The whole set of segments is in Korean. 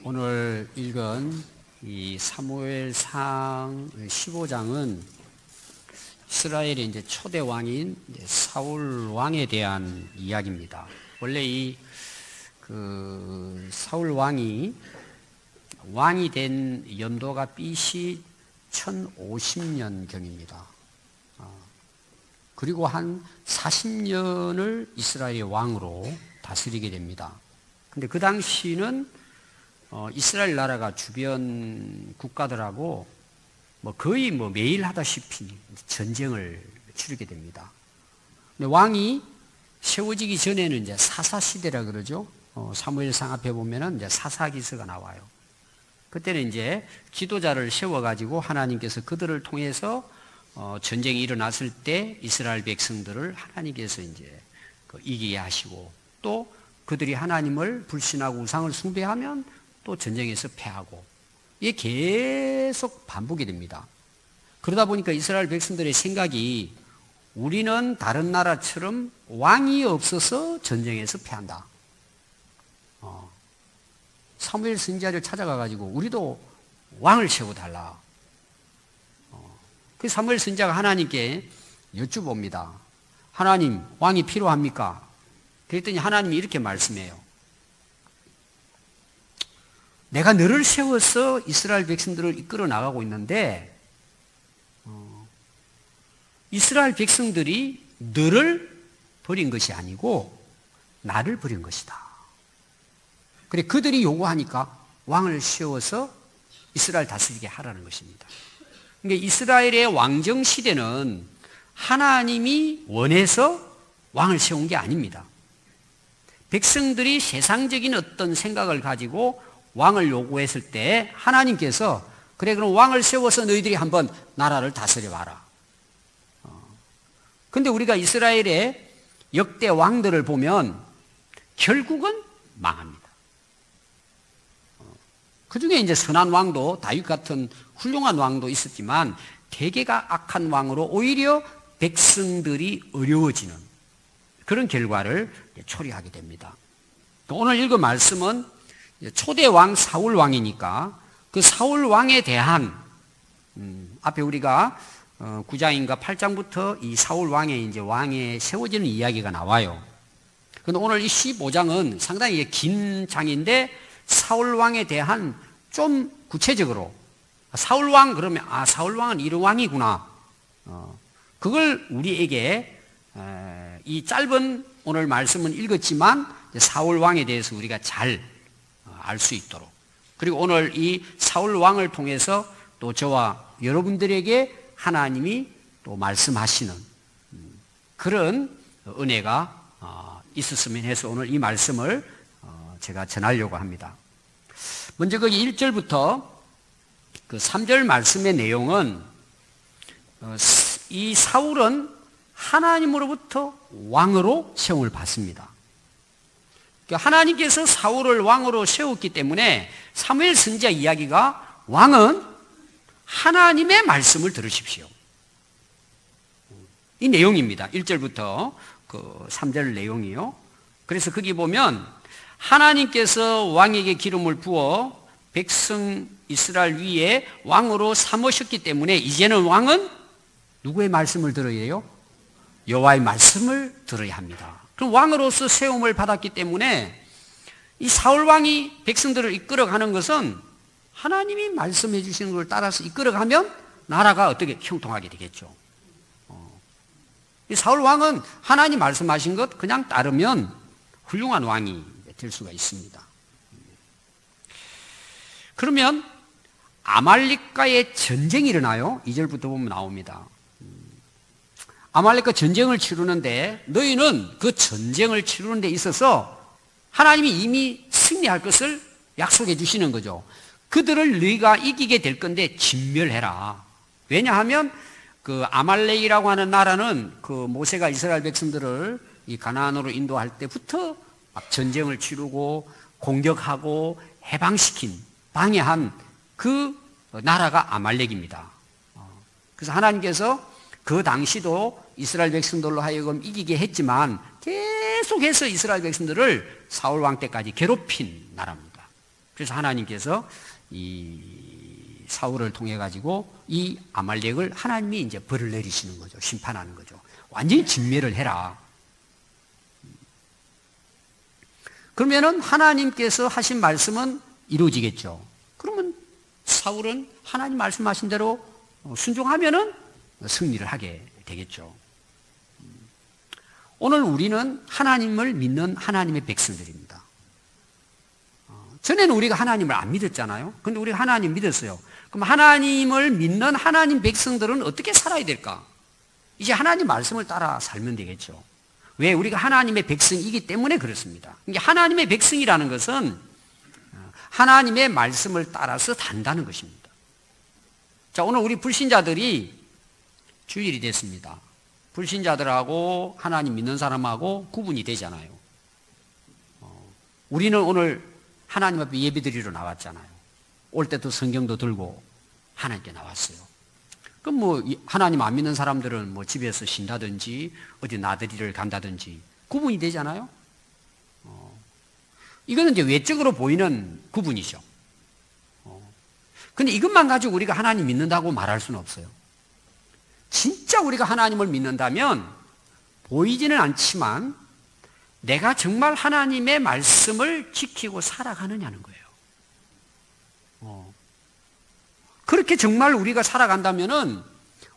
오늘 읽은 이 사무엘상 15장은 이스라엘의 이제 초대 왕인 사울 왕에 대한 이야기입니다. 원래 사울 왕이 된 연도가 BC 1050년 경입니다. 그리고 한 40년을 이스라엘의 왕으로 다스리게 됩니다. 근데 그 당시는 이스라엘 나라가 주변 국가들하고 거의 매일 하다시피 전쟁을 치르게 됩니다. 근데 왕이 세워지기 전에는 이제 사사시대라 그러죠. 사무엘상 앞에 보면은 이제 사사기서가 나와요. 그때는 이제 지도자를 세워가지고 하나님께서 그들을 통해서 전쟁이 일어났을 때 이스라엘 백성들을 하나님께서 이제 이기게 하시고, 또 그들이 하나님을 불신하고 우상을 숭배하면 또 전쟁에서 패하고, 이게 계속 반복이 됩니다. 그러다 보니까 이스라엘 백성들의 생각이, 우리는 다른 나라처럼 왕이 없어서 전쟁에서 패한다. 사무엘 선지자를 찾아가가지고 우리도 왕을 세워달라. 그 사무엘 선지자가 하나님께 여쭈봅니다. 하나님, 왕이 필요합니까? 그랬더니 하나님이 이렇게 말씀해요. 내가 너를 세워서 이스라엘 백성들을 이끌어 나가고 있는데, 이스라엘 백성들이 너를 버린 것이 아니고 나를 버린 것이다. 그래, 그들이 요구하니까 왕을 세워서 이스라엘 다스리게 하라는 것입니다. 그러니까 이스라엘의 왕정 시대는 하나님이 원해서 왕을 세운 게 아닙니다. 백성들이 세상적인 어떤 생각을 가지고 왕을 요구했을 때 하나님께서, 그래, 그럼 왕을 세워서 너희들이 한번 나라를 다스려 봐라. 근데 우리가 이스라엘의 역대 왕들을 보면 결국은 망합니다. 그 중에 이제 선한 왕도, 다윗 같은 훌륭한 왕도 있었지만 대개가 악한 왕으로 오히려 백성들이 어려워지는 그런 결과를 초래하게 됩니다. 오늘 읽은 말씀은 초대 왕 사울 왕이니까 그 사울 왕에 대한 앞에 우리가 9장인가 8장부터 이 사울 왕의 이제 왕에 세워지는 이야기가 나와요. 그런데 오늘 이 15장은 상당히 긴 장인데 사울 왕에 대한 좀 구체적으로, 사울 왕 그러면 사울 왕은 이런 왕이구나. 그걸 우리에게 이 짧은 오늘 말씀은 읽었지만 사울 왕에 대해서 우리가 잘 알 수 있도록, 그리고 오늘 이 사울 왕을 통해서 또 저와 여러분들에게 하나님이 또 말씀하시는 그런 은혜가 있었으면 해서 오늘 이 말씀을 제가 전하려고 합니다. 먼저 거기 1절부터 그 3절 말씀의 내용은, 이 사울은 하나님으로부터 왕으로 세움을 받습니다. 하나님께서 사울을 왕으로 세웠기 때문에 사무엘 선지자 이야기가, 왕은 하나님의 말씀을 들으십시오. 이 내용입니다. 1절부터 그 3절 내용이요. 그래서 거기 보면 하나님께서 왕에게 기름을 부어 백성 이스라엘 위에 왕으로 삼으셨기 때문에 이제는 왕은 누구의 말씀을 들어야 해요? 여호와의 말씀을 들어야 합니다. 그럼 왕으로서 세움을 받았기 때문에 이 사울 왕이 백성들을 이끌어가는 것은 하나님이 말씀해 주시는 걸 따라서 이끌어가면 나라가 어떻게 형통하게 되겠죠. 이 사울 왕은 하나님 말씀하신 것 그냥 따르면 훌륭한 왕이 될 수가 있습니다. 그러면 아말렉과의 전쟁이 일어나요. 2절부터 보면 나옵니다. 아말렉과 전쟁을 치르는데, 너희는 그 전쟁을 치르는 데 있어서 하나님이 이미 승리할 것을 약속해 주시는 거죠. 그들을 너희가 이기게 될 건데 진멸해라. 왜냐하면 그 아말렉이라고 하는 나라는 그 모세가 이스라엘 백성들을 이 가나안으로 인도할 때부터 막 전쟁을 치르고 공격하고 해방시킨, 방해한 그 나라가 아말렉입니다. 그래서 하나님께서 그 당시도 이스라엘 백성들로 하여금 이기게 했지만 계속해서 이스라엘 백성들을 사울 왕 때까지 괴롭힌 나라입니다. 그래서 하나님께서 이 사울을 통해 가지고 이 아말렉을 하나님이 이제 벌을 내리시는 거죠. 심판하는 거죠. 완전히 진멸을 해라. 그러면은 하나님께서 하신 말씀은 이루어지겠죠. 그러면 사울은 하나님 말씀하신 대로 순종하면은 승리를 하게 되겠죠. 오늘 우리는 하나님을 믿는 하나님의 백성들입니다. 전에는 우리가 하나님을 안 믿었잖아요. 근데 우리가 하나님 믿었어요. 그럼 하나님을 믿는 하나님 백성들은 어떻게 살아야 될까? 이제 하나님 말씀을 따라 살면 되겠죠. 왜? 우리가 하나님의 백성이기 때문에 그렇습니다. 이게 하나님의 백성이라는 것은 하나님의 말씀을 따라서 산다는 것입니다. 자, 오늘 우리 불신자들이 주일이 됐습니다. 불신자들하고 하나님 믿는 사람하고 구분이 되잖아요. 우리는 오늘 하나님 앞에 예배드리러 나왔잖아요. 올 때도 성경도 들고 하나님께 나왔어요. 그럼 뭐 하나님 안 믿는 사람들은 뭐 집에서 쉰다든지 어디 나들이를 간다든지 구분이 되잖아요. 이거는 이제 외적으로 보이는 구분이죠. 근데 이것만 가지고 우리가 하나님 믿는다고 말할 수는 없어요. 진짜 우리가 하나님을 믿는다면 보이지는 않지만 내가 정말 하나님의 말씀을 지키고 살아가느냐는 거예요. 그렇게 정말 우리가 살아간다면은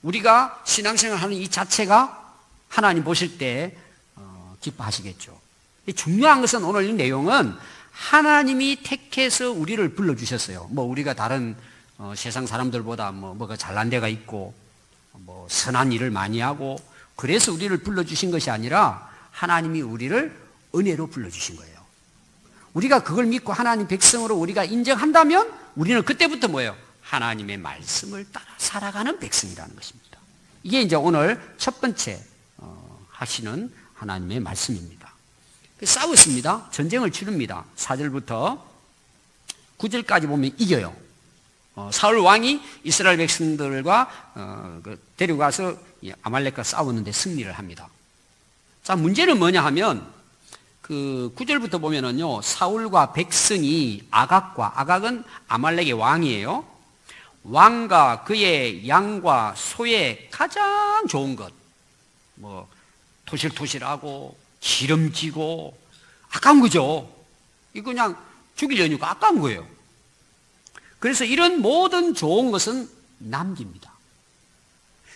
우리가 신앙생활 하는 이 자체가 하나님 보실 때 기뻐하시겠죠. 중요한 것은 오늘 이 내용은 하나님이 택해서 우리를 불러주셨어요. 뭐 우리가 다른 세상 사람들보다 뭐가 잘난 데가 있고 뭐 선한 일을 많이 하고 그래서 우리를 불러주신 것이 아니라 하나님이 우리를 은혜로 불러주신 거예요. 우리가 그걸 믿고 하나님 백성으로 우리가 인정한다면 우리는 그때부터 뭐예요? 하나님의 말씀을 따라 살아가는 백성이라는 것입니다. 이게 이제 오늘 첫 번째 하시는 하나님의 말씀입니다. 싸웠습니다. 전쟁을 치릅니다. 4절부터 9절까지 보면 이겨요. 사울 왕이 이스라엘 백성들과 데려가서 아말렉과 싸우는데 승리를 합니다. 자, 문제는 뭐냐 하면 그 9절부터 보면은요, 사울과 백성이 아각은 아말렉의 왕이에요. 왕과 그의 양과 소의 가장 좋은 것, 뭐 토실토실하고 기름지고 아까운 거죠. 이거 그냥 죽이려니까 아까운 거예요. 그래서 이런 모든 좋은 것은 남깁니다.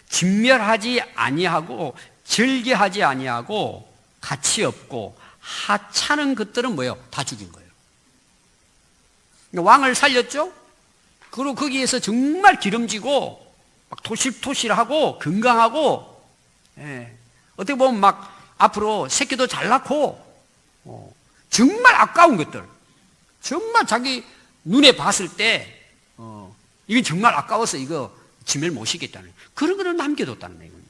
진멸하지 아니하고 절개하지 아니하고 가치 없고 하찮은 것들은 뭐예요? 다 죽인 거예요. 왕을 살렸죠? 그리고 거기에서 정말 기름지고 막 토실토실하고 건강하고, 어떻게 보면 막 앞으로 새끼도 잘 낳고 정말 아까운 것들, 정말 자기 눈에 봤을 때 이건 정말 아까워서 이거 진멸 못 시켰다는 그런 거를 남겨뒀다는 얘기입니다.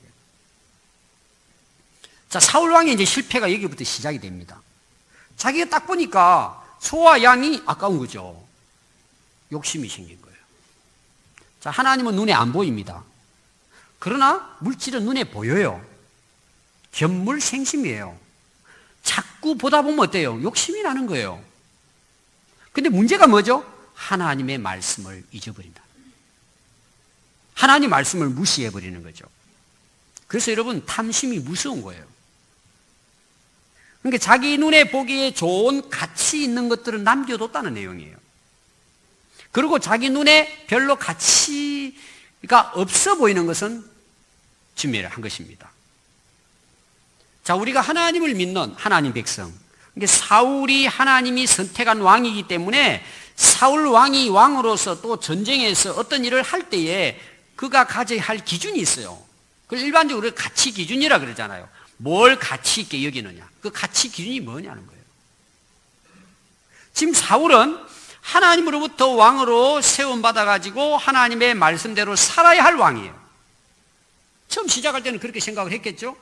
자, 사울 왕의 이제 실패가 여기부터 시작이 됩니다. 자기가 딱 보니까 소와 양이 아까운 거죠. 욕심이 생긴 거예요. 자, 하나님은 눈에 안 보입니다. 그러나 물질은 눈에 보여요. 견물생심이에요. 자꾸 보다 보면 어때요? 욕심이 나는 거예요. 근데 문제가 뭐죠? 하나님의 말씀을 잊어버린다. 하나님 말씀을 무시해버리는 거죠. 그래서 여러분, 탐심이 무서운 거예요. 그러니까 자기 눈에 보기에 좋은 가치 있는 것들을 남겨뒀다는 내용이에요. 그리고 자기 눈에 별로 가치가 없어 보이는 것은 진멸을 한 것입니다. 자, 우리가 하나님을 믿는 하나님 백성. 그러니까 사울이 하나님이 선택한 왕이기 때문에 사울 왕이 왕으로서 또 전쟁에서 어떤 일을 할 때에 그가 가져야 할 기준이 있어요. 그걸 일반적으로 가치 기준이라 그러잖아요. 뭘 가치 있게 여기느냐. 그 가치 기준이 뭐냐는 거예요. 지금 사울은 하나님으로부터 왕으로 세움받아가지고 하나님의 말씀대로 살아야 할 왕이에요. 처음 시작할 때는 그렇게 생각을 했겠죠?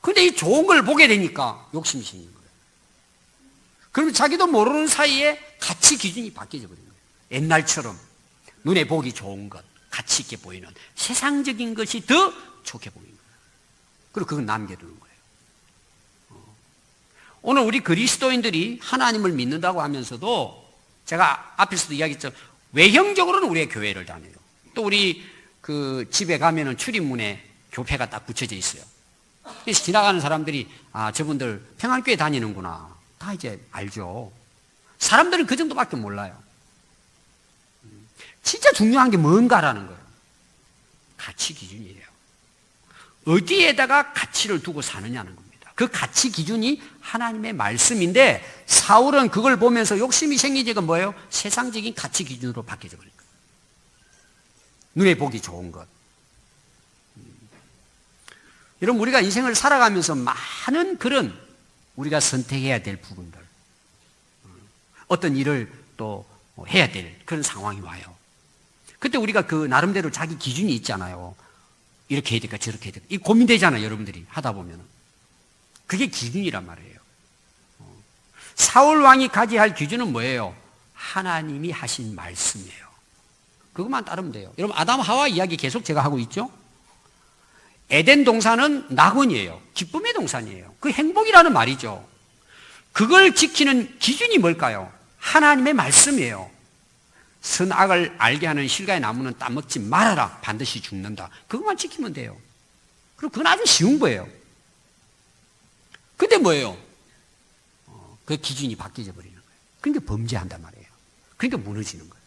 근데 이 좋은 걸 보게 되니까 욕심이 생긴 거예요. 그러면 자기도 모르는 사이에 가치 기준이 바뀌어져 버린 거예요. 옛날처럼 눈에 보기 좋은 것, 가치 있게 보이는 세상적인 것이 더 좋게 보이는 거예요. 그리고 그건 남겨두는 거예요. 오늘 우리 그리스도인들이 하나님을 믿는다고 하면서도 제가 앞에서도 이야기했죠. 외형적으로는 우리의 교회를 다녀요. 또 우리 그 집에 가면은 출입문에 교패가 딱 붙여져 있어요. 그래서 지나가는 사람들이 아, 저분들 평안교회 다니는구나. 다 이제 알죠. 사람들은 그 정도밖에 몰라요. 진짜 중요한 게 뭔가라는 거예요. 가치 기준이에요. 어디에다가 가치를 두고 사느냐는 겁니다. 그 가치 기준이 하나님의 말씀인데 사울은 그걸 보면서 욕심이 생기지가 뭐예요? 세상적인 가치 기준으로 바뀌어져 버린 거예요. 눈에 보기 좋은 것. 여러분, 우리가 인생을 살아가면서 많은 그런 우리가 선택해야 될 부분들, 어떤 일을 또 해야 될 그런 상황이 와요. 그때 우리가 그 나름대로 자기 기준이 있잖아요. 이렇게 해야 될까 저렇게 해야 될까. 이 고민되잖아요. 여러분들이 하다 보면. 그게 기준이란 말이에요. 사울 왕이 가져야 할 기준은 뭐예요? 하나님이 하신 말씀이에요. 그것만 따르면 돼요. 여러분, 아담 하와 이야기 계속 제가 하고 있죠? 에덴 동산은 낙원이에요. 기쁨의 동산이에요. 그 행복이라는 말이죠. 그걸 지키는 기준이 뭘까요? 하나님의 말씀이에요. 선악을 알게 하는 실과의 나무는 따먹지 말아라. 반드시 죽는다. 그것만 지키면 돼요. 그리고 그건 아주 쉬운 거예요. 근데 뭐예요? 그 기준이 바뀌어 버리는 거예요. 그러니까 범죄한단 말이에요. 그러니까 무너지는 거예요.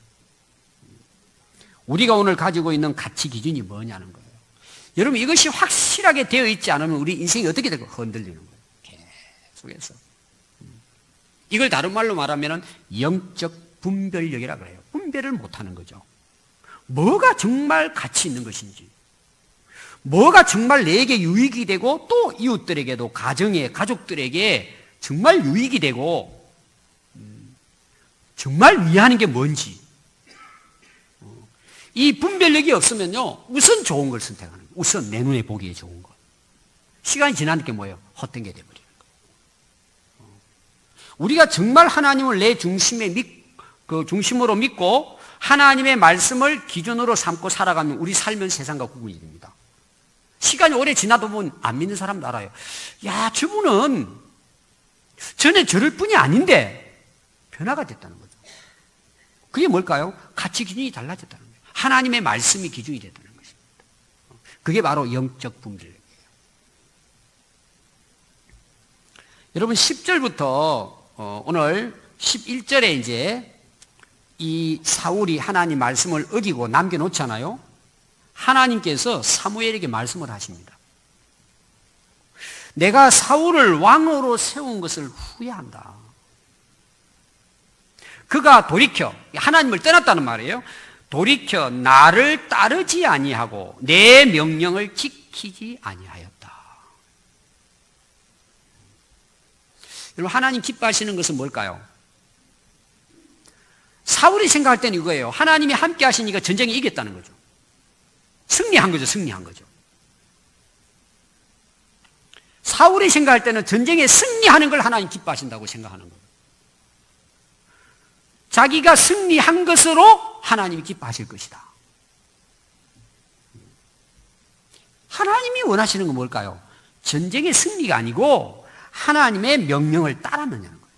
우리가 오늘 가지고 있는 가치 기준이 뭐냐는 거예요. 여러분, 이것이 확실하게 되어 있지 않으면 우리 인생이 어떻게 될까? 흔들리는 거예요. 계속해서. 이걸 다른 말로 말하면 영적 분별력이라 그래요. 분별을 못하는 거죠. 뭐가 정말 가치 있는 것인지, 뭐가 정말 내게 유익이 되고 또 이웃들에게도 가정에 가족들에게 정말 유익이 되고 정말 위하는 게 뭔지, 이 분별력이 없으면요, 우선 좋은 걸 선택하는 거예요. 우선 내 눈에 보기에 좋은 것. 시간이 지나니까 뭐예요? 헛된 게 돼버리는 거예요. 우리가 정말 하나님을 내 중심으로 믿고 하나님의 말씀을 기준으로 삼고 살아가면 우리 삶은 세상과 구분이 됩니다. 시간이 오래 지나도 보면 안 믿는 사람도 알아요. 야, 저분은 전에 저럴 뿐이 아닌데 변화가 됐다는 거죠. 그게 뭘까요? 가치 기준이 달라졌다는 거예요. 하나님의 말씀이 기준이 됐다는 것입니다. 그게 바로 영적 분별력이에요. 여러분, 10절부터 오늘 11절에 이제 이 사울이 하나님 말씀을 어기고 남겨놓잖아요. 하나님께서 사무엘에게 말씀을 하십니다. 내가 사울을 왕으로 세운 것을 후회한다. 그가 돌이켜, 하나님을 떠났다는 말이에요. 돌이켜 나를 따르지 아니하고 내 명령을 지키지 아니하였다. 여러분, 하나님 기뻐하시는 것은 뭘까요? 사울이 생각할 때는 이거예요. 하나님이 함께 하시니까 전쟁에 이겼다는 거죠. 승리한 거죠. 승리한 거죠. 사울이 생각할 때는 전쟁에 승리하는 걸 하나님 기뻐하신다고 생각하는 거예요. 자기가 승리한 것으로 하나님이 기뻐하실 것이다. 하나님이 원하시는 건 뭘까요? 전쟁의 승리가 아니고 하나님의 명령을 따르느냐는 거예요.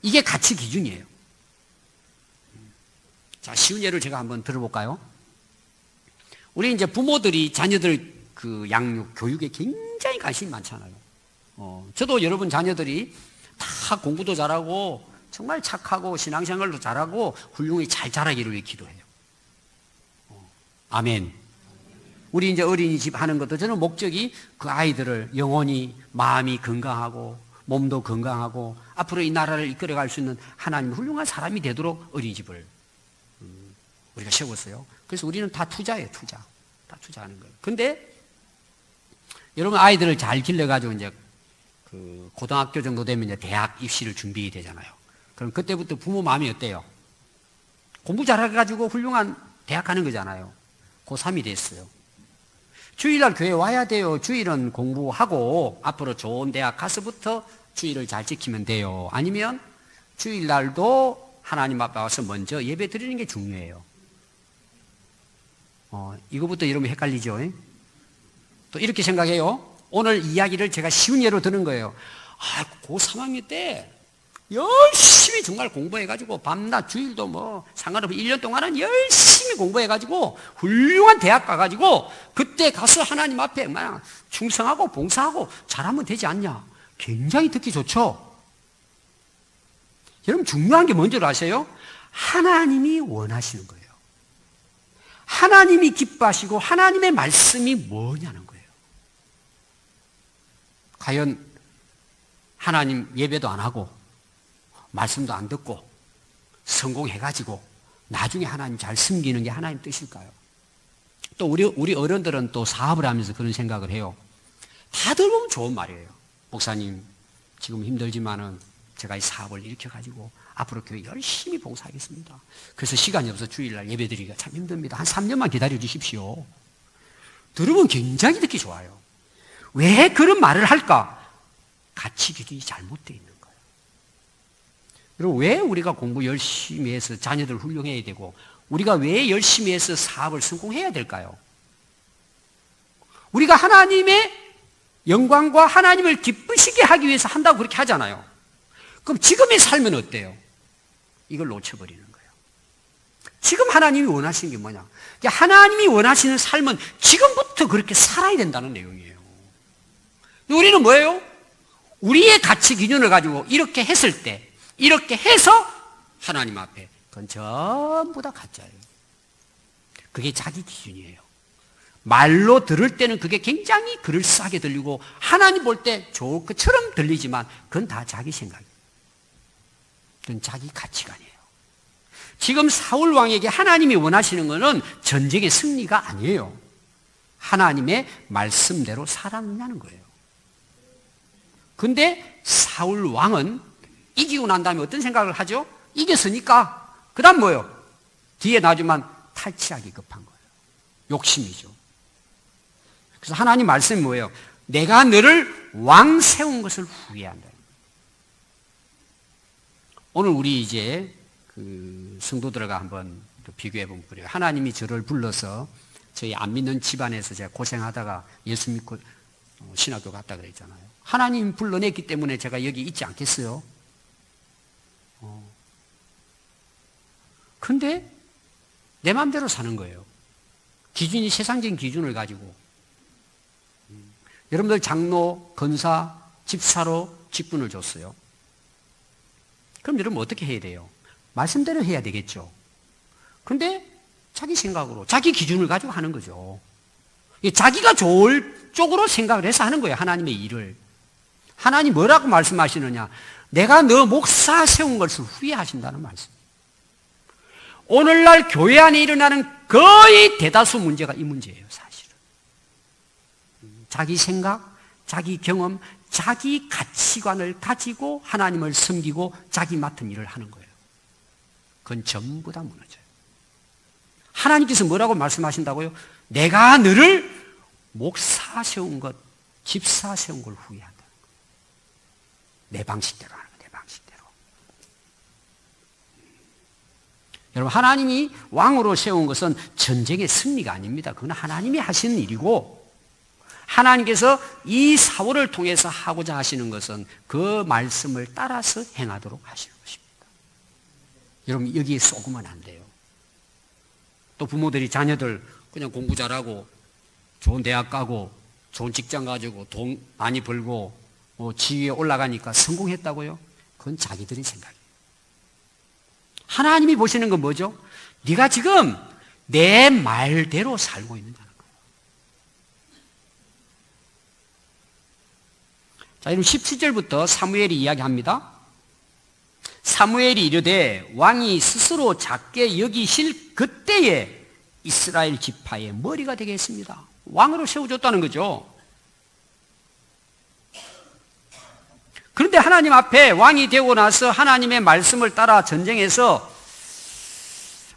이게 가치 기준이에요. 자, 쉬운 예를 제가 한번 들어볼까요? 우리 이제 부모들이 자녀들 그 양육, 교육에 굉장히 관심이 많잖아요. 저도 여러분 자녀들이 다 공부도 잘하고 정말 착하고 신앙생활도 잘하고 훌륭히 잘 자라기를 위해 기도해요. 아멘. 우리 이제 어린이집 하는 것도 저는 목적이 그 아이들을 영혼이 마음이 건강하고 몸도 건강하고 앞으로 이 나라를 이끌어갈 수 있는 하나님 훌륭한 사람이 되도록 어린이집을 우리가 세웠어요. 그래서 우리는 다 투자예요, 투자. 다 투자하는 거예요. 근데 여러분 아이들을 잘 길러가지고 이제 그 고등학교 정도 되면 이제 대학 입시를 준비되잖아요. 그럼 그때부터 부모 마음이 어때요? 공부 잘해가지고 훌륭한 대학 가는 거잖아요. 고3이 됐어요. 주일날 교회 와야 돼요. 주일은 공부하고 앞으로 좋은 대학 가서부터 주일을 잘 지키면 돼요. 아니면 주일날도 하나님 앞에 와서 먼저 예배 드리는 게 중요해요. 이거부터 이러면 헷갈리죠. 또 이렇게 생각해요. 오늘 이야기를 제가 쉬운 예로 드는 거예요. 고3학년 때 열심히 정말 공부해가지고 밤낮 주일도 뭐 상관없이 1년 동안은 열심히 공부해가지고 훌륭한 대학 가가지고 그때 가서 하나님 앞에 막 충성하고 봉사하고 잘하면 되지 않냐. 굉장히 듣기 좋죠. 여러분 중요한 게 뭔지 아세요? 하나님이 원하시는 거예요. 하나님이 기뻐하시고 하나님의 말씀이 뭐냐는 거예요. 과연 하나님 예배도 안 하고 말씀도 안 듣고 성공해가지고 나중에 하나님 잘 섬기는 게 하나님 뜻일까요? 또 우리 어른들은 또 사업을 하면서 그런 생각을 해요. 다들 보면 좋은 말이에요. 목사님 지금 힘들지만은 제가 이 사업을 일으켜가지고 앞으로 교회 열심히 봉사하겠습니다. 그래서 시간이 없어 주일날 예배드리기가 참 힘듭니다. 한 3년만 기다려 주십시오. 들으면 굉장히 듣기 좋아요. 왜 그런 말을 할까? 가치 기준이 잘못되어 있는 거예요. 그리고 왜 우리가 공부 열심히 해서 자녀들 훌륭해야 되고 우리가 왜 열심히 해서 사업을 성공해야 될까요? 우리가 하나님의 영광과 하나님을 기쁘시게 하기 위해서 한다고 그렇게 하잖아요. 그럼 지금의 삶은 어때요? 이걸 놓쳐버리는 거예요. 지금 하나님이 원하시는 게 뭐냐? 하나님이 원하시는 삶은 지금부터 그렇게 살아야 된다는 내용이에요. 우리는 뭐예요? 우리의 가치 기준을 가지고 이렇게 했을 때, 이렇게 해서 하나님 앞에 그건 전부 다 가짜예요. 그게 자기 기준이에요. 말로 들을 때는 그게 굉장히 그럴싸하게 들리고 하나님 볼 때 좋을 것처럼 들리지만 그건 다 자기 생각이에요. 그건 자기 가치관이에요. 지금 사울 왕에게 하나님이 원하시는 것은 전쟁의 승리가 아니에요. 하나님의 말씀대로 살았느냐는 거예요. 근데 사울 왕은 이기고 난 다음에 어떤 생각을 하죠? 이겼으니까 그 다음 뭐예요? 뒤에 나중만 탈취하기 급한 거예요. 욕심이죠. 그래서 하나님 말씀이 뭐예요? 내가 너를 왕 세운 것을 후회한다. 오늘 우리 이제 그 성도들과 한번 비교해 보면 그래요. 하나님이 저를 불러서 저희 안 믿는 집안에서 제가 고생하다가 예수 믿고 신학교 갔다 그랬잖아요. 하나님 불러냈기 때문에 제가 여기 있지 않겠어요? 근데 내 마음대로 사는 거예요. 기준이 세상적인 기준을 가지고. 여러분들 장로, 권사, 집사로 직분을 줬어요. 그럼 여러분 어떻게 해야 돼요? 말씀대로 해야 되겠죠. 근데 자기 생각으로, 자기 기준을 가지고 하는 거죠. 자기가 좋을 쪽으로 생각을 해서 하는 거예요. 하나님의 일을. 하나님 뭐라고 말씀하시느냐? 내가 너 목사 세운 것을 후회하신다는 말씀. 오늘날 교회 안에 일어나는 거의 대다수 문제가 이 문제예요, 사실은. 자기 생각, 자기 경험, 자기 가치관을 가지고 하나님을 섬기고 자기 맡은 일을 하는 거예요. 그건 전부 다 무너져요. 하나님께서 뭐라고 말씀하신다고요? 내가 너를 목사 세운 것, 집사 세운 걸 후회한다. 내 방식대로 하는 거예요, 내 방식대로. 여러분, 하나님이 왕으로 세운 것은 전쟁의 승리가 아닙니다. 그건 하나님이 하시는 일이고, 하나님께서 이 사울을 통해서 하고자 하시는 것은 그 말씀을 따라서 행하도록 하시는 것입니다. 여러분, 여기에 속으면 안 돼요. 또 부모들이 자녀들 그냥 공부 잘하고 좋은 대학 가고 좋은 직장 가지고 돈 많이 벌고 지위에 올라가니까 성공했다고요? 그건 자기들의 생각이에요. 하나님이 보시는 건 뭐죠? 네가 지금 내 말대로 살고 있느냐는 거예요. 자, 이럼 17절부터 사무엘이 이야기합니다. 사무엘이 이르되 왕이 스스로 작게 여기실 그때에 이스라엘 지파의 머리가 되겠습니다. 왕으로 세워줬다는 거죠. 그런데 하나님 앞에 왕이 되고 나서 하나님의 말씀을 따라 전쟁해서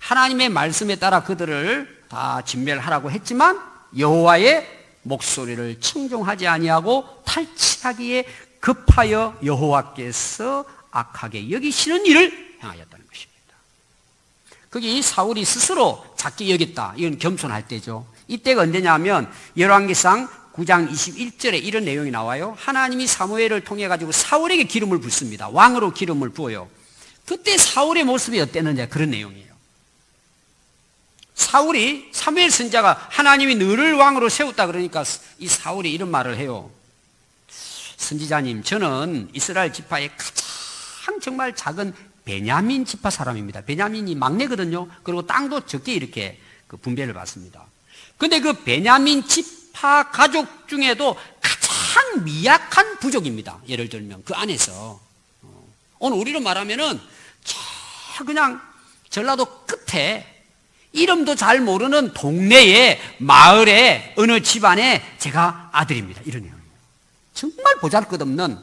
하나님의 말씀에 따라 그들을 다 진멸하라고 했지만 여호와의 목소리를 청종하지 아니하고 탈취하기에 급하여 여호와께서 악하게 여기시는 일을 행하였다는 것입니다. 그게 사울이 스스로 작게 여겼다. 이건 겸손할 때죠. 이때가 언제냐면 열왕기상 9장 21절에 이런 내용이 나와요. 하나님이 사무엘을 통해 가지고 사울에게 기름을 붓습니다. 왕으로 기름을 부어요. 그때 사울의 모습이 어땠느냐, 그런 내용이에요. 사울이, 사무엘 선지자가 하나님이 너를 왕으로 세웠다 그러니까 이 사울이 이런 말을 해요. 선지자님, 저는 이스라엘 지파의 가장 정말 작은 베냐민 지파 사람입니다. 베냐민이 막내거든요. 그리고 땅도 적게 이렇게 그 분배를 받습니다. 근데 그 베냐민 지파 가족 중에도 가장 미약한 부족입니다. 예를 들면 그 안에서 오늘 우리로 말하면은 그냥 전라도 끝에 이름도 잘 모르는 동네에, 마을에, 어느 집안에 제가 아들입니다. 이런 내용이에요. 정말 보잘것없는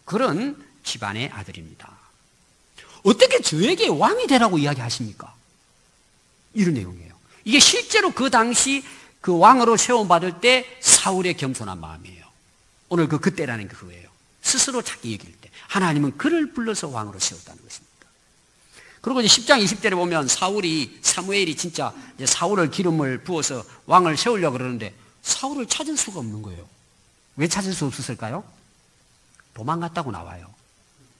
그런 집안의 아들입니다. 어떻게 저에게 왕이 되라고 이야기하십니까? 이런 내용이에요. 이게 실제로 그 당시 그 왕으로 세움받을 때 사울의 겸손한 마음이에요. 오늘 그때라는 게 그거예요. 스스로 자기 얘기일 때 하나님은 그를 불러서 왕으로 세웠다는 것입니다. 그리고 이제 10장 20절에 보면 사무엘이 진짜 이제 사울을 기름을 부어서 왕을 세우려고 그러는데 사울을 찾을 수가 없는 거예요. 왜 찾을 수 없었을까요? 도망갔다고 나와요.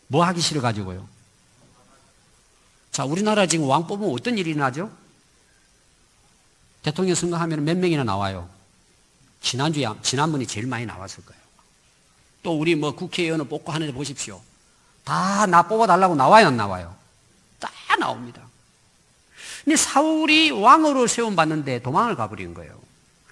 뭐 하기 싫어가지고요. 자, 우리나라 지금 왕 뽑으면 어떤 일이 나죠? 대통령 선거하면 몇 명이나 나와요? 지난번이 제일 많이 나왔을 거예요. 또 우리 뭐 국회의원을 뽑고 하는데 보십시오. 다 나 뽑아달라고 나와요, 안 나와요? 다 나옵니다. 근데 사울이 왕으로 세움받는데 도망을 가버린 거예요.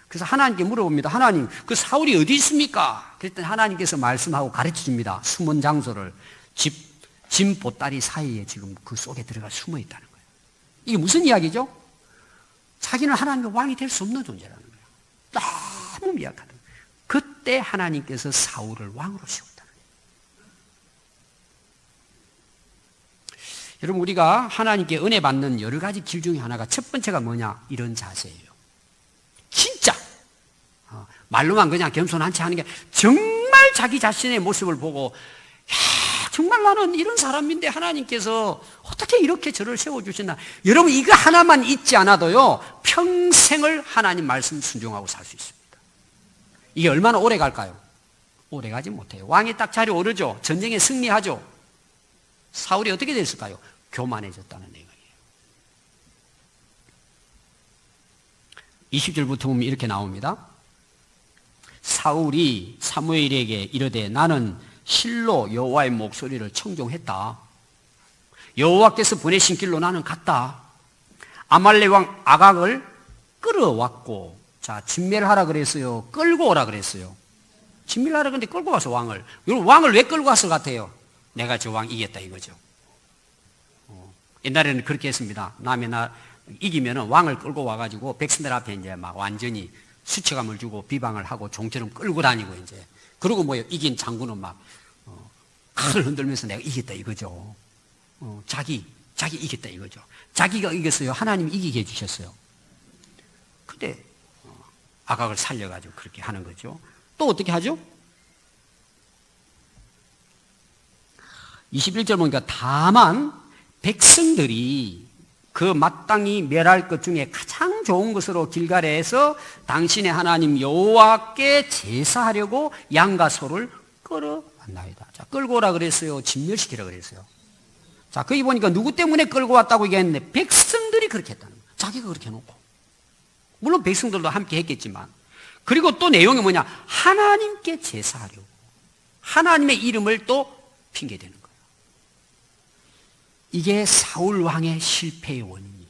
그래서 하나님께 물어봅니다. 하나님, 그 사울이 어디 있습니까? 그랬더니 하나님께서 말씀하고 가르쳐 줍니다. 숨은 장소를 짐 보따리 사이에 지금 그 속에 들어가 숨어 있다는 거예요. 이게 무슨 이야기죠? 자기는 하나님의 왕이 될 수 없는 존재라는 거예요. 너무 미약하다. 그때 하나님께서 사울을 왕으로 세웠다는 거예요. 여러분, 우리가 하나님께 은혜 받는 여러 가지 길 중에 하나가 첫 번째가 뭐냐? 이런 자세예요. 진짜 말로만 그냥 겸손한 채 하는 게 정말 자기 자신의 모습을 보고 정말 나는 이런 사람인데 하나님께서 어떻게 이렇게 저를 세워주셨나. 여러분, 이거 하나만 잊지 않아도요 평생을 하나님 말씀 순종하고 살 수 있습니다. 이게 얼마나 오래 갈까요? 오래 가지 못해요. 왕이 딱 자리에 오르죠. 전쟁에 승리하죠. 사울이 어떻게 됐을까요? 교만해졌다는 내용이에요. 20절부터 보면 이렇게 나옵니다. 사울이 사무엘에게 이르되 나는 실로 여호와의 목소리를 청종했다. 여호와께서 보내신 길로 나는 갔다. 아말렉 왕 아각을 끌어왔고, 자, 진멸하라 그랬어요? 끌고 오라 그랬어요? 진멸하라 그랬는데 끌고 와서 왕을. 여러분, 왕을 왜 끌고 왔을 것 같아요? 내가 저 왕 이겼다 이거죠. 옛날에는 그렇게 했습니다. 남의 나 이기면은 왕을 끌고 와가지고 백성들 앞에 이제 막 완전히 수치감을 주고 비방을 하고 종처럼 끌고 다니고 이제. 그러고 뭐 이긴 장군은 막 칼을 흔들면서 내가 이겼다 이거죠. 자기 이겼다 이거죠. 자기가 이겼어요. 하나님이 이기게 해주셨어요. 근데 아각을 살려가지고 그렇게 하는 거죠. 또 어떻게 하죠? 21절 보니까 다만 백성들이 그 마땅히 멸할 것 중에 가장 좋은 것으로 길갈에서 당신의 하나님 여호와께 제사하려고 양과 소를 끌어왔나이다. 자, 끌고 오라 그랬어요? 진멸시키라 그랬어요? 자, 거기 보니까 누구 때문에 끌고 왔다고 얘기했는데 백성들이 그렇게 했다는 거예요. 자기가 그렇게 해놓고. 물론 백성들도 함께 했겠지만. 그리고 또 내용이 뭐냐? 하나님께 제사하려고. 하나님의 이름을 또 핑계대는 거예요. 이게 사울 왕의 실패의 원인이에요.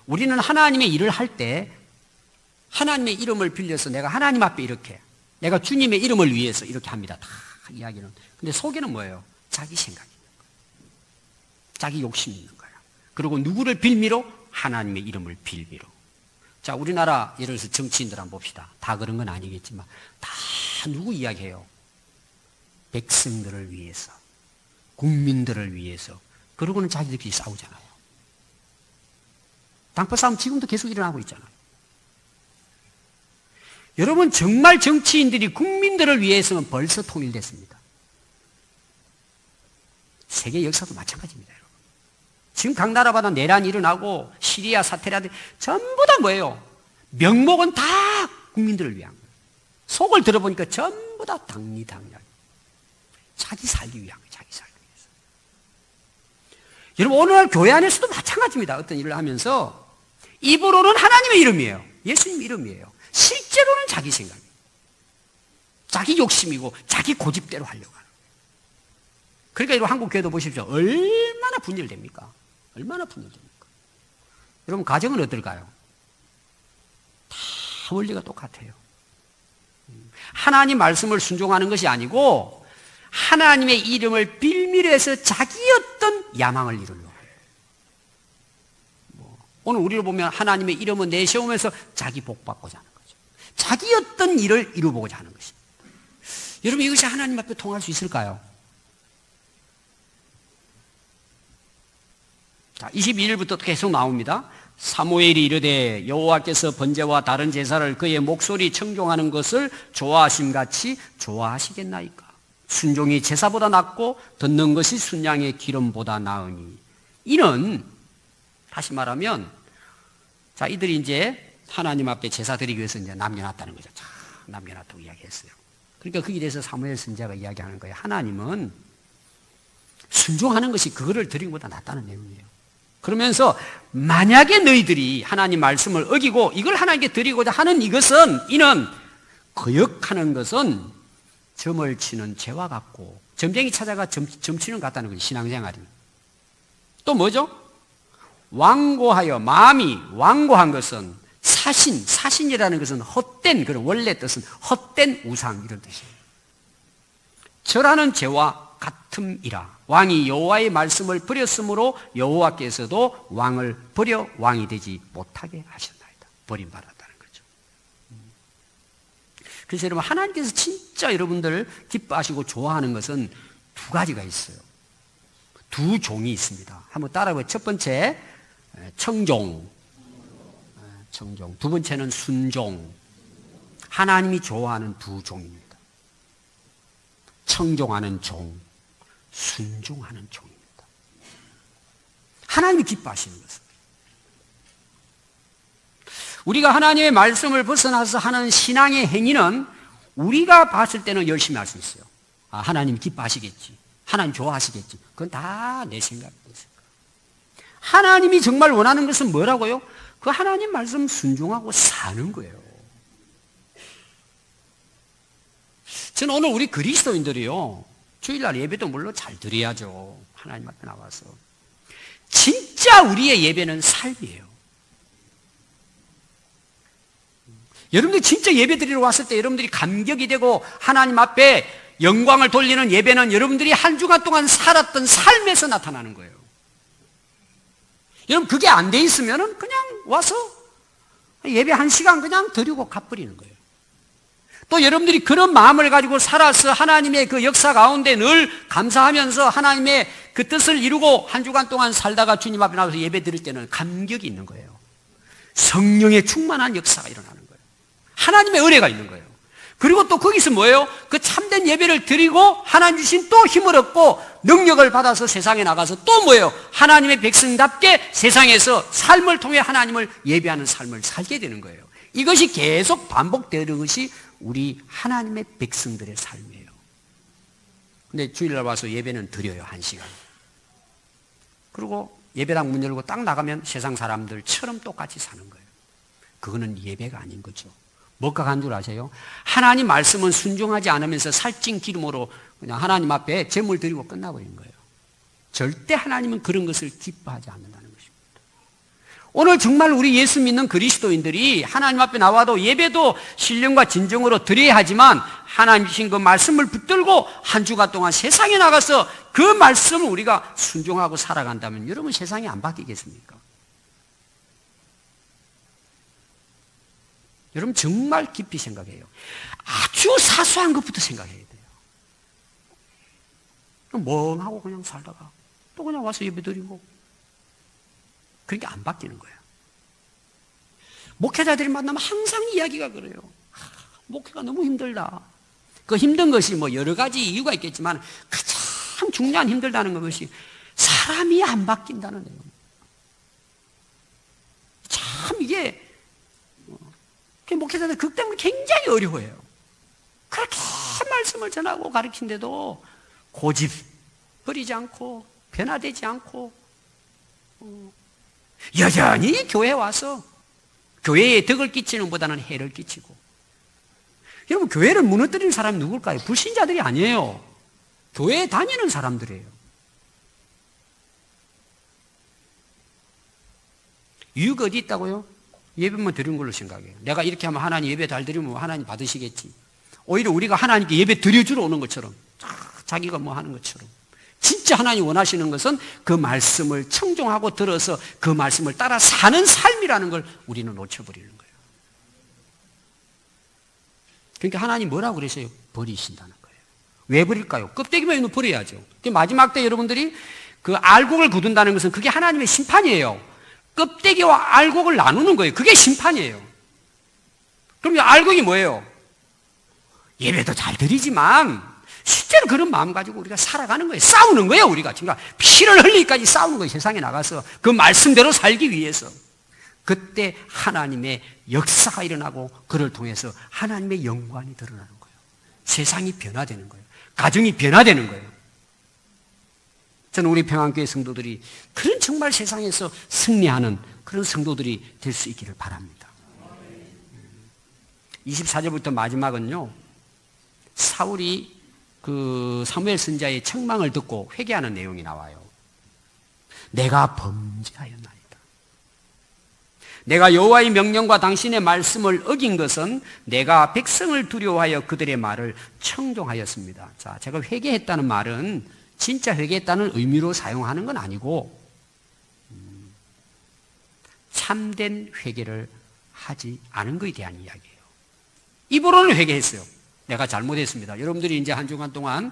우리는 하나님의 일을 할 때 하나님의 이름을 빌려서 내가 하나님 앞에 이렇게, 내가 주님의 이름을 위해서 이렇게 합니다. 다 이야기는. 근데 속에는 뭐예요? 자기 생각이 있는 거예요. 자기 욕심이 있는 거예요. 그리고 누구를 빌미로? 하나님의 이름을 빌미로. 자, 우리나라 예를 들어서 정치인들 한번 봅시다. 다 그런 건 아니겠지만 다 누구 이야기해요? 백성들을 위해서, 국민들을 위해서. 그러고는 자기들끼리 싸우잖아요. 당파 싸움 지금도 계속 일어나고 있잖아요. 여러분, 정말 정치인들이 국민들을 위해서는 벌써 통일됐습니다. 세계 역사도 마찬가지입니다, 여러분. 지금 각 나라마다 내란이 일어나고 시리아 사태라든지 전부 다 뭐예요? 명목은 다 국민들을 위한 거예요. 속을 들어보니까 전부 다 당리당략. 자기 살기 위한 거예요. 자기 살기 위해서. 여러분, 오늘날 교회 안에서도 마찬가지입니다. 어떤 일을 하면서 입으로는 하나님의 이름이에요. 예수님 이름이에요. 실제로는 자기 생각이에요. 자기 욕심이고 자기 고집대로 하려고 하는 거예요. 그러니까 여러분, 한국 교회도 보십시오. 얼마나 분열됩니까? 얼마나 분열됩니까? 여러분, 가정은 어떨까요? 다 원리가 똑같아요. 하나님 말씀을 순종하는 것이 아니고 하나님의 이름을 빌미로 해서 자기 어떤 야망을 이루려고 해요. 오늘 우리를 보면 하나님의 이름을 내세우면서 자기 복 받고자 하는 거죠. 자기 어떤 일을 이루보고자 하는 것입니다. 여러분, 이것이 하나님 앞에 통할 수 있을까요? 자, 22절부터 계속 나옵니다. 사무엘이 이르되 여호와께서 번제와 다른 제사를 그의 목소리 청종하는 것을 좋아하심같이 좋아하시겠나이까? 순종이 제사보다 낫고 듣는 것이 순양의 기름보다 나으니. 이는 다시 말하면, 자, 이들이 이제 하나님 앞에 제사 드리기 위해서 이제 남겨놨다는 거죠. 자, 남겨놨다고 이야기했어요. 그러니까 거기에 대해서 사무엘 선지자가 이야기하는 거예요. 하나님은 순종하는 것이 그거를 드리는 것보다 낫다는 내용이에요. 그러면서 만약에 너희들이 하나님 말씀을 어기고 이걸 하나님께 드리고자 하는 이는 거역하는 것은 점을 치는 죄와 같고 점쟁이 찾아가 점치는 것 같다는 거죠. 신앙생활이. 또 뭐죠? 완고하여, 마음이 완고한 것은 사신이라는 것은 헛된, 그런 원래 뜻은 헛된 우상, 이런 뜻이에요. 절하는 죄와 같음이라. 왕이 여호와의 말씀을 버렸으므로 여호와께서도 왕을 버려 왕이 되지 못하게 하셨나이다. 버림받았다는 거죠. 그래서 여러분, 하나님께서 진짜 여러분들 기뻐하시고 좋아하는 것은 두 가지가 있어요. 두 종이 있습니다. 한번 따라해보세요. 첫 번째, 청종. 두 번째는 순종. 하나님이 좋아하는 두 종입니다. 청종하는 종, 순종하는 종입니다. 하나님이 기뻐하시는 것은, 우리가 하나님의 말씀을 벗어나서 하는 신앙의 행위는 우리가 봤을 때는 열심히 할 수 있어요. 아, 하나님 기뻐하시겠지, 하나님 좋아하시겠지. 그건 다 내 생각이에요. 하나님이 정말 원하는 것은 뭐라고요? 그 하나님 말씀 순종하고 사는 거예요. 저는 오늘 우리 그리스도인들이요, 주일날 예배도 물론 잘 드려야죠. 하나님 앞에 나와서. 진짜 우리의 예배는 삶이에요. 여러분들이 진짜 예배 드리러 왔을 때 여러분들이 감격이 되고 하나님 앞에 영광을 돌리는 예배는 여러분들이 한 주간 동안 살았던 삶에서 나타나는 거예요. 여러분, 그게 안 돼 있으면 그냥 와서 예배 1시간 그냥 드리고 가버리는 거예요. 또 여러분들이 그런 마음을 가지고 살아서 하나님의 그 역사 가운데 늘 감사하면서 하나님의 그 뜻을 이루고 한 주간 동안 살다가 주님 앞에 나와서 예배 드릴 때는 감격이 있는 거예요. 성령의 충만한 역사가 일어나는 거예요. 하나님의 은혜가 있는 거예요. 그리고 또 거기서 뭐예요? 그 참된 예배를 드리고 하나님 주신 또 힘을 얻고 능력을 받아서 세상에 나가서 또 뭐예요? 하나님의 백성답게 세상에서 삶을 통해 하나님을 예배하는 삶을 살게 되는 거예요. 이것이 계속 반복되는 것이 우리 하나님의 백성들의 삶이에요. 근데 주일날 와서 예배는 드려요, 1시간. 그리고 예배당 문 열고 딱 나가면 세상 사람들처럼 똑같이 사는 거예요. 그거는 예배가 아닌 거죠. 뭐가 간 줄 아세요? 하나님 말씀은 순종하지 않으면서 살찐 기름으로 그냥 하나님 앞에 제물 드리고 끝나버린 거예요. 절대 하나님은 그런 것을 기뻐하지 않는다는 것입니다. 오늘 정말 우리 예수 믿는 그리스도인들이 하나님 앞에 나와도 예배도 신령과 진정으로 드려야 하지만 하나님 주신 그 말씀을 붙들고 한 주간 동안 세상에 나가서 그 말씀을 우리가 순종하고 살아간다면 여러분, 세상이 안 바뀌겠습니까? 여러분, 정말 깊이 생각해요. 아주 사소한 것부터 생각해야 돼요. 멍하고 그냥 살다가 또 그냥 와서 예배드리고, 그렇게 안 바뀌는 거예요. 목회자들이 만나면 항상 이야기가 그래요. 목회가 너무 힘들다. 그 힘든 것이 뭐 여러 가지 이유가 있겠지만 가장 중요한 힘들다는 것이 사람이 안 바뀐다는 거예요. 참 이게 목회자들 그것 때문에 굉장히 어려워해요. 그렇게 말씀을 전하고 가르친데도 고집 버리지 않고 변화되지 않고 여전히 교회에 와서 교회에 덕을 끼치는 것보다는 해를 끼치고. 여러분, 교회를 무너뜨리는 사람이 누굴까요? 불신자들이 아니에요. 교회에 다니는 사람들이에요. 이유가 어디 있다고요? 예배만 드린 걸로 생각해요. 내가 이렇게 하면 하나님 예배 잘 드리면 하나님 받으시겠지. 오히려 우리가 하나님께 예배 드려주러 오는 것처럼, 자기가 뭐 하는 것처럼. 진짜 하나님 원하시는 것은 그 말씀을 청종하고 들어서 그 말씀을 따라 사는 삶이라는 걸 우리는 놓쳐버리는 거예요. 그러니까 하나님 뭐라고 그러세요? 버리신다는 거예요. 왜 버릴까요? 껍데기만 있는 버려야죠. 마지막 때 여러분들이 그 알곡을 거둔다는 것은 그게 하나님의 심판이에요. 껍데기와 알곡을 나누는 거예요. 그게 심판이에요. 그럼 알곡이 뭐예요? 예배도 잘 드리지만 실제로 그런 마음 가지고 우리가 살아가는 거예요. 싸우는 거예요, 우리가. 그러니까 피를 흘리기까지 싸우는 거예요. 세상에 나가서 그 말씀대로 살기 위해서. 그때 하나님의 역사가 일어나고 그를 통해서 하나님의 영광이 드러나는 거예요. 세상이 변화되는 거예요. 가정이 변화되는 거예요. 저는 우리 평안교회 성도들이 그런 정말 세상에서 승리하는 그런 성도들이 될 수 있기를 바랍니다. 24절부터 마지막은요, 사울이 그 사무엘 선지자의 책망을 듣고 회개하는 내용이 나와요. 내가 범죄하였나이다. 내가 여호와의 명령과 당신의 말씀을 어긴 것은 내가 백성을 두려워하여 그들의 말을 청종하였습니다. 자, 제가 회개했다는 말은 진짜 회개했다는 의미로 사용하는 건 아니고 참된 회개를 하지 않은 것에 대한 이야기예요. 입으로는 회개했어요. 내가 잘못했습니다. 여러분들이 이제 한 주간 동안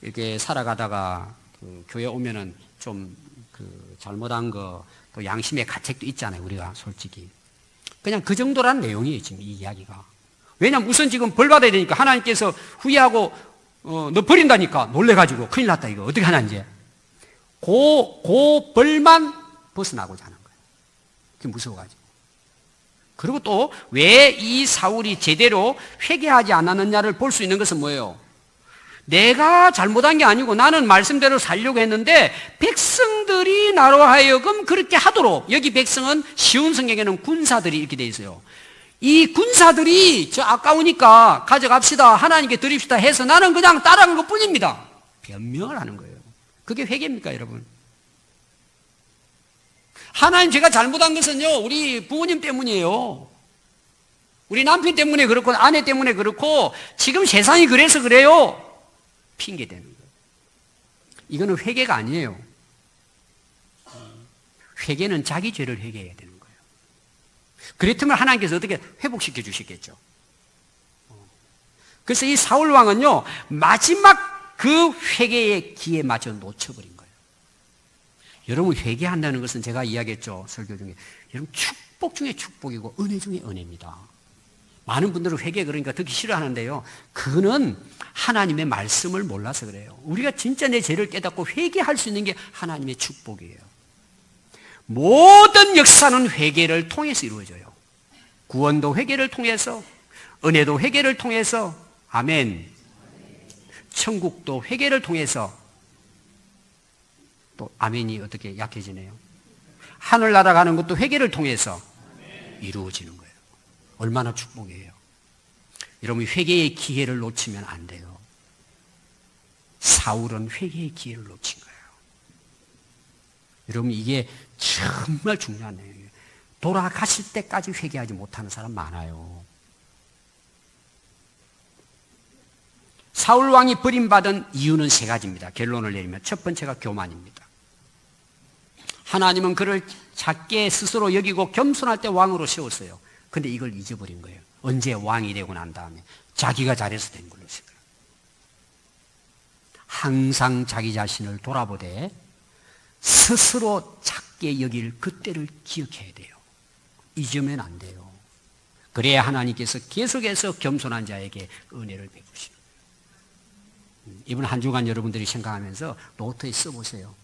이렇게 살아가다가 그 교회 오면은 좀 그 잘못한 거, 또 양심의 가책도 있잖아요. 우리가 솔직히. 그냥 그 정도라는 내용이에요. 지금 이 이야기가. 왜냐면 우선 지금 벌 받아야 되니까 하나님께서 후회하고 너 버린다니까 놀래가지고 큰일 났다 이거 어떻게 하나 이제. 그 벌만 벗어나고자 하는 거예요. 그게 무서워가지고. 그리고 또 왜 이 사울이 제대로 회개하지 않았느냐를 볼 수 있는 것은 뭐예요? 내가 잘못한 게 아니고 나는 말씀대로 살려고 했는데 백성들이 나로 하여금 그렇게 하도록, 여기 백성은 쉬운 성경에는 군사들이 이렇게 돼 있어요. 이 군사들이 저 아까우니까 가져갑시다, 하나님께 드립시다 해서 나는 그냥 따라간 것 뿐입니다. 변명을 하는 거예요. 그게 회개입니까, 여러분? 하나님, 제가 잘못한 것은요, 우리 부모님 때문이에요. 우리 남편 때문에 그렇고, 아내 때문에 그렇고, 지금 세상이 그래서 그래요. 핑계 대는 거예요. 이거는 회개가 아니에요. 회개는 자기 죄를 회개해야 되는 거예요. 그랬으면 하나님께서 어떻게 회복시켜 주시겠죠. 그래서 이 사울 왕은요, 마지막 그 회개의 기에 맞춰 놓쳐버린 거예요. 여러분, 회개한다는 것은 제가 이야기했죠, 설교 중에. 여러분, 축복 중에 축복이고 은혜 중에 은혜입니다. 많은 분들은 회개 그러니까 듣기 싫어하는데요, 그거는 하나님의 말씀을 몰라서 그래요. 우리가 진짜 내 죄를 깨닫고 회개할 수 있는 게 하나님의 축복이에요. 모든 역사는 회개를 통해서 이루어져요. 구원도 회개를 통해서, 은혜도 회개를 통해서, 아멘. 천국도 회개를 통해서, 또 아멘이 어떻게 약해지네요. 하늘 날아가는 것도 회개를 통해서 이루어지는 거예요. 얼마나 축복이에요. 여러분, 회개의 기회를 놓치면 안 돼요. 사울은 회개의 기회를 놓친 거예요. 여러분, 이게 정말 중요한 내용이에요. 돌아가실 때까지 회개하지 못하는 사람 많아요. 사울 왕이 버림받은 이유는 세 가지입니다. 결론을 내리면 첫 번째가 교만입니다. 하나님은 그를 작게 스스로 여기고 겸손할 때 왕으로 세웠어요. 근데 이걸 잊어버린 거예요. 언제 왕이 되고 난 다음에 자기가 잘해서 된 걸로 생각해요. 항상 자기 자신을 돌아보되 스스로 작게 여길 그때를 기억해야 돼요. 잊으면 안 돼요. 그래야 하나님께서 계속해서 겸손한 자에게 은혜를 베푸시는 거예요. 이번 한 주간 여러분들이 생각하면서 노트에 써보세요.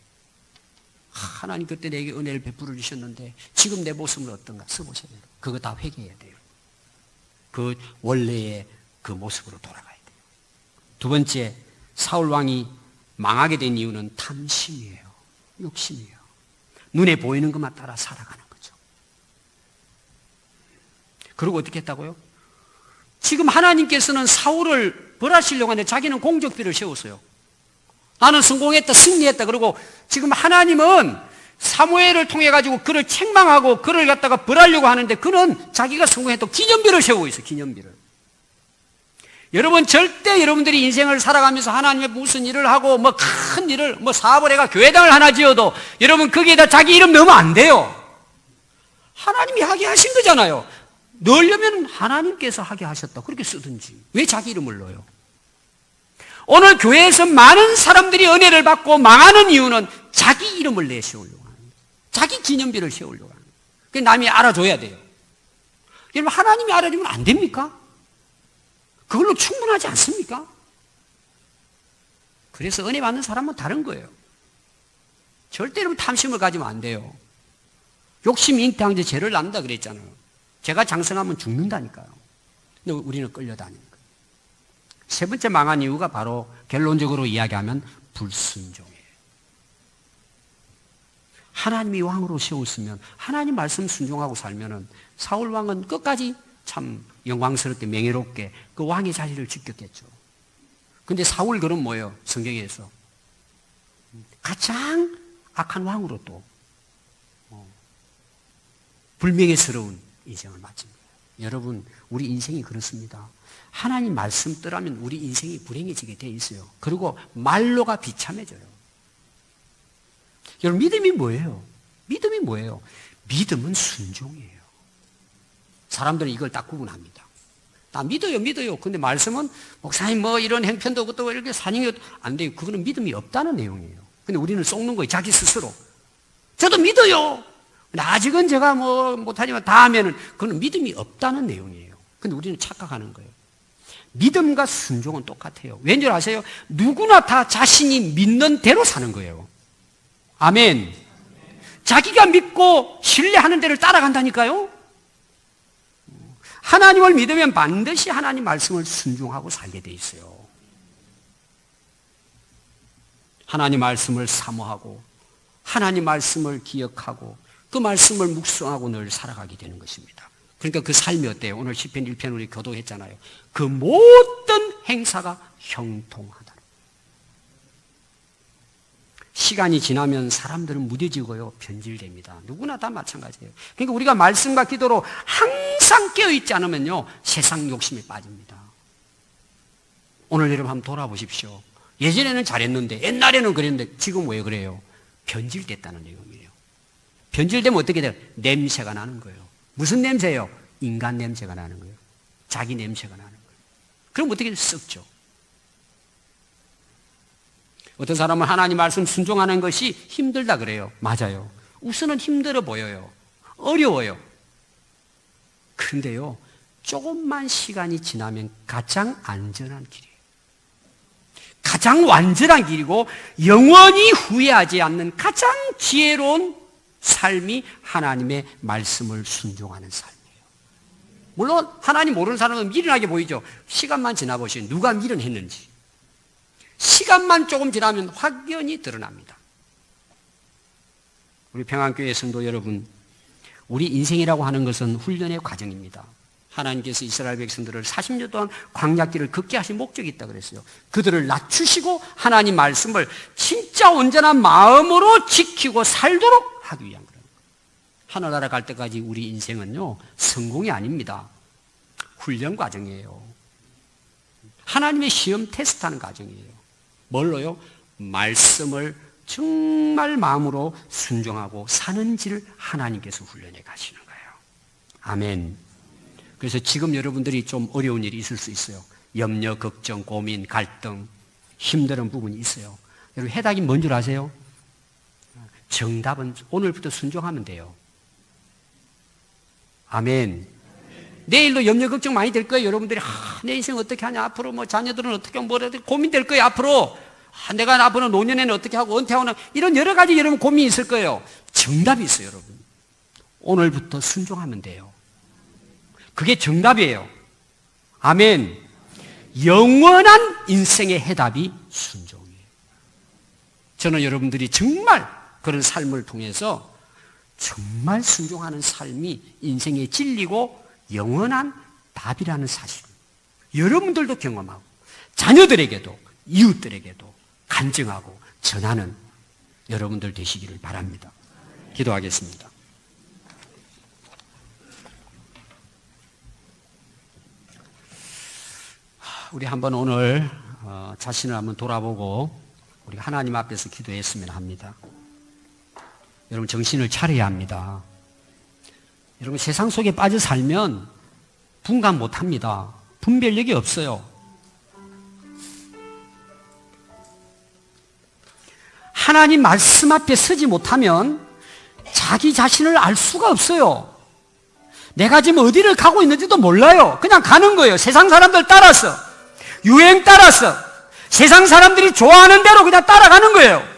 하나님 그때 내게 은혜를 베풀어 주셨는데 지금 내 모습은 어떤가 써보셔야 돼요. 그거 다 회개해야 돼요. 그 원래의 그 모습으로 돌아가야 돼요. 두 번째, 사울 왕이 망하게 된 이유는 탐심이에요. 욕심이에요. 눈에 보이는 것만 따라 살아가는 거죠. 그리고 어떻게 했다고요? 지금 하나님께서는 사울을 벌하시려고 하는데 자기는 공적비를 세웠어요. 나는 성공했다, 승리했다. 그리고 지금 하나님은 사무엘을 통해 가지고 그를 책망하고 그를 갖다가 벌하려고 하는데 그는 자기가 성공했다고 기념비를 세우고 있어요. 기념비를. 여러분, 절대 여러분들이 인생을 살아가면서 하나님의 무슨 일을 하고 뭐 큰 일을 뭐 사업을 해가 교회당을 하나 지어도 여러분 거기에다 자기 이름 넣으면 안 돼요. 하나님이 하게 하신 거잖아요. 넣으려면 하나님께서 하게 하셨다 그렇게 쓰든지 왜 자기 이름을 넣어요? 오늘 교회에서 많은 사람들이 은혜를 받고 망하는 이유는 자기 이름을 내세우려고 하는 거예요. 자기 기념비를 세우려고 하는 거예요. 그게 남이 알아줘야 돼요. 여러분, 하나님이 알아주면 안 됩니까? 그걸로 충분하지 않습니까? 그래서 은혜 받는 사람은 다른 거예요. 절대 여러분 탐심을 가지면 안 돼요. 욕심 잉태한 지 죄를 낳는다 그랬잖아요. 죄가 장성하면 죽는다니까요. 근데 우리는 끌려다니는 거예요. 세 번째 망한 이유가 바로 결론적으로 이야기하면 불순종이에요. 하나님이 왕으로 세웠으면 하나님 말씀 순종하고 살면은 사울 왕은 끝까지 참 영광스럽게 명예롭게 그 왕의 자리를 지켰겠죠. 근데 사울 그럼 뭐예요? 성경에서 가장 악한 왕으로 또 불명예스러운 인생을 마칩니다. 여러분, 우리 인생이 그렇습니다. 하나님 말씀 떠나면 우리 인생이 불행해지게 돼 있어요. 그리고 말로가 비참해져요. 여러분, 믿음이 뭐예요? 믿음이 뭐예요? 믿음은 순종이에요. 사람들은 이걸 딱 구분합니다. 나 믿어요. 근데 말씀은 목사님 뭐 이런 행편도 없고 이렇게 산행이 안 돼요. 그거는 믿음이 없다는 내용이에요. 근데 우리는 속는 거예요. 자기 스스로. 저도 믿어요. 근데 아직은 제가 뭐 못하지만 다음에는 그건 믿음이 없다는 내용이에요. 근데 우리는 착각하는 거예요. 믿음과 순종은 똑같아요. 왠 줄 아세요? 누구나 다 자신이 믿는 대로 사는 거예요. 아멘. 자기가 믿고 신뢰하는 대로 따라간다니까요. 하나님을 믿으면 반드시 하나님 말씀을 순종하고 살게 돼 있어요. 하나님 말씀을 사모하고 하나님 말씀을 기억하고 그 말씀을 묵상하고 늘 살아가게 되는 것입니다. 그러니까 그 삶이 어때요? 오늘 시편 1편 우리 교도했잖아요. 그 모든 행사가 형통하다. 시간이 지나면 사람들은 무뎌지고요, 변질됩니다. 누구나 다 마찬가지예요. 그러니까 우리가 말씀과 기도로 항상 깨어있지 않으면요, 세상 욕심에 빠집니다. 오늘 여러분 한번 돌아보십시오. 예전에는 잘했는데, 옛날에는 그랬는데, 지금 왜 그래요? 변질됐다는 내용이에요. 변질되면 어떻게 돼요? 냄새가 나는 거예요. 무슨 냄새예요? 인간 냄새가 나는 거예요. 자기 냄새가 나는 거예요. 그럼 어떻게 썩죠? 어떤 사람은 하나님 말씀 순종하는 것이 힘들다 그래요. 맞아요. 우선은 힘들어 보여요. 어려워요. 그런데요, 조금만 시간이 지나면 가장 안전한 길이에요. 가장 완전한 길이고 영원히 후회하지 않는 가장 지혜로운 삶이 하나님의 말씀을 순종하는 삶이에요. 물론 하나님 모르는 사람은 미련하게 보이죠. 시간만 지나보시면 누가 미련했는지. 시간만 조금 지나면 확연히 드러납니다. 우리 평안교회 성도 여러분, 우리 인생이라고 하는 것은 훈련의 과정입니다. 하나님께서 이스라엘 백성들을 40년 동안 광야길을 걷게 하신 목적이 있다고 그랬어요. 그들을 낮추시고 하나님 말씀을 진짜 온전한 마음으로 지키고 살도록 하기 위한 거예요. 하늘나라 갈 때까지 우리 인생은요, 성공이 아닙니다. 훈련 과정이에요. 하나님의 시험 테스트하는 과정이에요. 뭘로요? 말씀을 정말 마음으로 순종하고 사는지를 하나님께서 훈련해 가시는 거예요. 아멘. 그래서 지금 여러분들이 좀 어려운 일이 있을 수 있어요. 염려, 걱정, 고민, 갈등, 힘든 부분이 있어요. 여러분, 해답이 뭔 줄 아세요? 정답은 오늘부터 순종하면 돼요. 아멘. 내일도 염려, 걱정 많이 될 거예요. 여러분들이 내 인생 어떻게 하냐, 앞으로 뭐 자녀들은 어떻게 하면 뭐라 고민될 거예요. 앞으로 내가 앞으로 노년에는 어떻게 하고 은퇴하고 이런 여러 가지 여러분 고민이 있을 거예요. 정답이 있어요, 여러분. 오늘부터 순종하면 돼요. 그게 정답이에요. 아멘. 영원한 인생의 해답이 순종이에요. 저는 여러분들이 정말 그런 삶을 통해서 정말 순종하는 삶이 인생의 진리고 영원한 답이라는 사실, 여러분들도 경험하고 자녀들에게도 이웃들에게도 간증하고 전하는 여러분들 되시기를 바랍니다. 기도하겠습니다. 우리 한번 오늘 자신을 한번 돌아보고 우리 하나님 앞에서 기도했으면 합니다. 여러분 정신을 차려야 합니다. 여러분 세상 속에 빠져 살면 분간 못합니다. 분별력이 없어요. 하나님 말씀 앞에 서지 못하면 자기 자신을 알 수가 없어요. 내가 지금 어디를 가고 있는지도 몰라요. 그냥 가는 거예요. 세상 사람들 따라서, 유행 따라서, 세상 사람들이 좋아하는 대로 그냥 따라가는 거예요.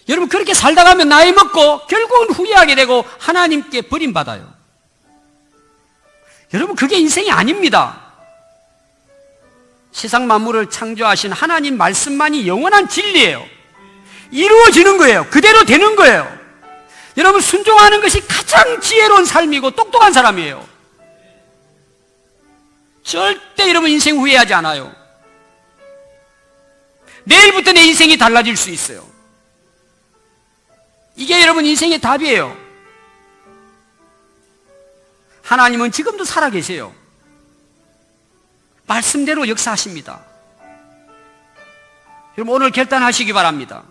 여러분 그렇게 살다 가면 나이 먹고 결국은 후회하게 되고 하나님께 버림받아요. 여러분 그게 인생이 아닙니다. 세상 만물을 창조하신 하나님 말씀만이 영원한 진리예요. 이루어지는 거예요. 그대로 되는 거예요. 여러분 순종하는 것이 가장 지혜로운 삶이고 똑똑한 사람이에요. 절대 여러분 인생 후회하지 않아요. 내일부터 내 인생이 달라질 수 있어요. 이게 여러분 인생의 답이에요. 하나님은 지금도 살아계세요. 말씀대로 역사하십니다. 여러분 오늘 결단하시기 바랍니다.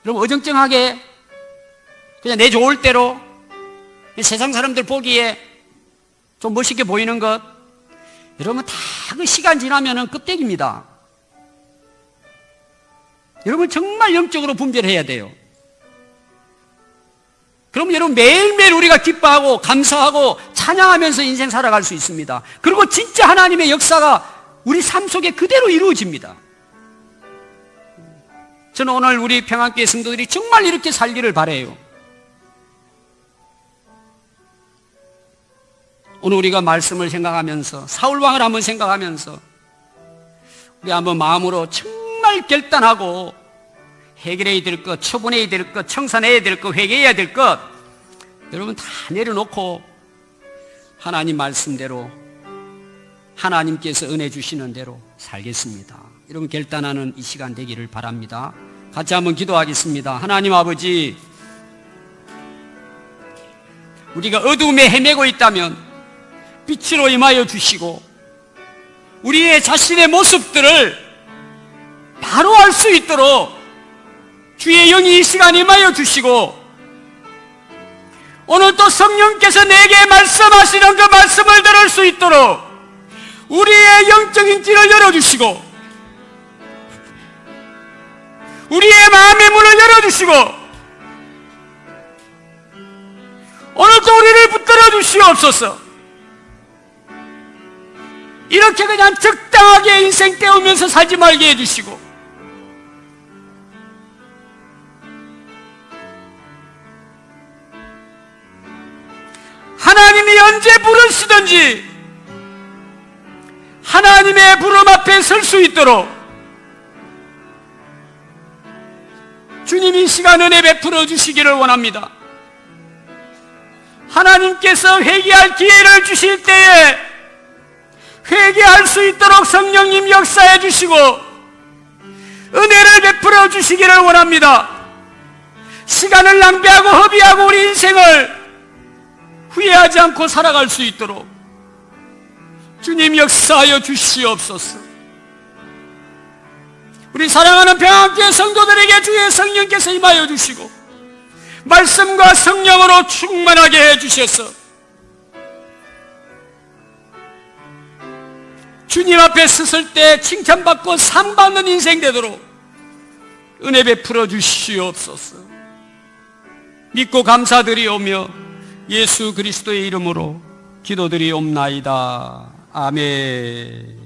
여러분 어정쩡하게 그냥 내 좋을 대로 세상 사람들 보기에 좀 멋있게 보이는 것, 여러분 다 그 시간 지나면은 껍데기입니다. 여러분 정말 영적으로 분별해야 돼요. 그럼 여러분 매일매일 우리가 기뻐하고 감사하고 찬양하면서 인생 살아갈 수 있습니다. 그리고 진짜 하나님의 역사가 우리 삶 속에 그대로 이루어집니다. 저는 오늘 우리 평안교회 성도들이 정말 이렇게 살기를 바라요. 오늘 우리가 말씀을 생각하면서 사울왕을 한번 생각하면서 우리 한번 마음으로 정말 결단하고 해결해야 될 것, 처분해야 될 것, 청산해야 될 것, 회개해야 될 것 여러분 다 내려놓고 하나님 말씀대로 하나님께서 은혜 주시는 대로 살겠습니다. 여러분 결단하는 이 시간 되기를 바랍니다. 같이 한번 기도하겠습니다. 하나님 아버지, 우리가 어두움에 헤매고 있다면 빛으로 임하여 주시고 우리의 자신의 모습들을 바로 알 수 있도록 주의 영이 이 시간 임하여 주시고 오늘 또 성령께서 내게 말씀하시는 그 말씀을 들을 수 있도록 우리의 영적인 길을 열어주시고 우리의 마음의 문을 열어주시고 오늘 또 우리를 붙들어 주시옵소서. 이렇게 그냥 적당하게 인생 때우면서 살지 말게 해주시고 하나님이 언제 부르시든지 하나님의 부름 앞에 설 수 있도록 주님이 시간 은혜 베풀어 주시기를 원합니다. 하나님께서 회개할 기회를 주실 때에 회개할 수 있도록 성령님 역사해 주시고 은혜를 베풀어 주시기를 원합니다. 시간을 낭비하고 허비하고 우리 인생을 후회하지 않고 살아갈 수 있도록 주님 역사하여 주시옵소서. 우리 사랑하는 평안교회 성도들에게 주의 성령께서 임하여 주시고 말씀과 성령으로 충만하게 해주셔서 주님 앞에 섰을 때 칭찬받고 상받는 인생 되도록 은혜 베풀어 주시옵소서. 믿고 감사드리오며 예수 그리스도의 이름으로 기도드리옵나이다. 아멘.